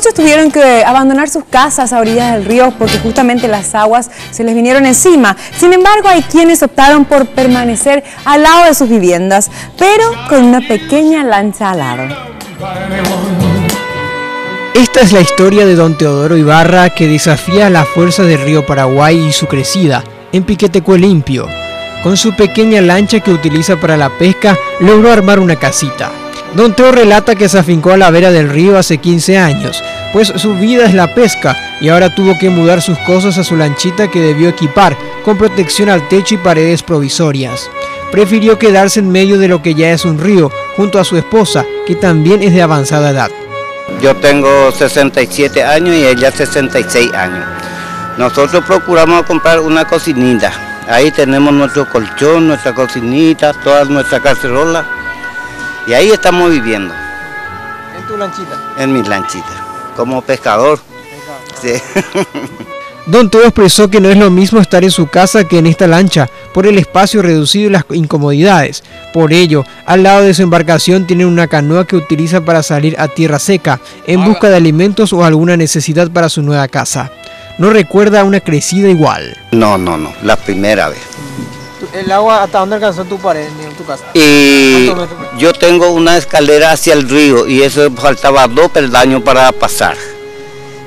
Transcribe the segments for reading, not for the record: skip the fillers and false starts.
Muchos tuvieron que abandonar sus casas a orillas del río porque justamente las aguas se les vinieron encima. Sin embargo, hay quienes optaron por permanecer al lado de sus viviendas, pero con una pequeña lancha al lado. Esta es la historia de don Teodoro Ibarra, que desafía la fuerza del río Paraguay y su crecida en Piquetecue Limpio. Con su pequeña lancha que utiliza para la pesca, logró armar una casita. Don Teo relata que se afincó a la vera del río hace 15 años, pues su vida es la pesca y ahora tuvo que mudar sus cosas a su lanchita que debió equipar con protección al techo y paredes provisorias. Prefirió quedarse en medio de lo que ya es un río, junto a su esposa, que también es de avanzada edad. Yo tengo 67 años y ella 66 años. Nosotros procuramos comprar una cocinita. Ahí tenemos nuestro colchón, nuestra cocinita, toda nuestra cacerola. Y ahí estamos viviendo. ¿En tu lanchita? En mi lanchita, como pescador. Sí. Don Teo expresó que no es lo mismo estar en su casa que en esta lancha, por el espacio reducido y las incomodidades. Por ello, al lado de su embarcación tiene una canoa que utiliza para salir a tierra seca, en busca de alimentos o alguna necesidad para su nueva casa. No recuerda una crecida igual. No, la primera vez. ¿El agua hasta dónde alcanzó tu pared en tu casa? Y yo tengo una escalera hacia el río y eso faltaba 2 peldaños para pasar.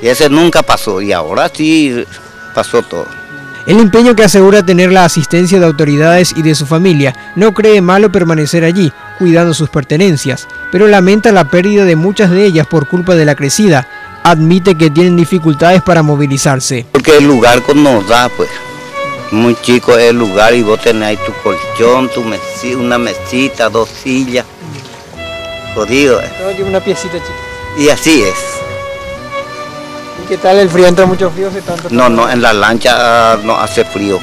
Y ese nunca pasó y ahora sí pasó todo. El empeño que asegura tener la asistencia de autoridades y de su familia no cree malo permanecer allí, cuidando sus pertenencias, pero lamenta la pérdida de muchas de ellas por culpa de la crecida. Admite que tienen dificultades para movilizarse. Porque el lugar nos da, pues. Muy chico es el lugar y vos tenés ahí tu colchón, una mesita, 2 sillas. Jodido. Todo lleva una piecita chica. Y así es. ¿Y qué tal el frío? ¿Entra mucho frío? No, en la lancha no hace frío.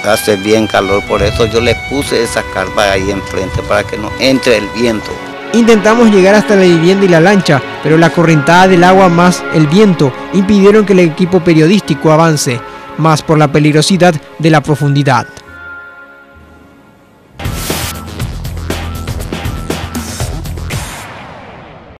Hace bien calor, por eso yo le puse esa carpa ahí enfrente para que no entre el viento. Intentamos llegar hasta la vivienda y la lancha, pero la correntada del agua más el viento impidieron que el equipo periodístico avance, más por la peligrosidad de la profundidad.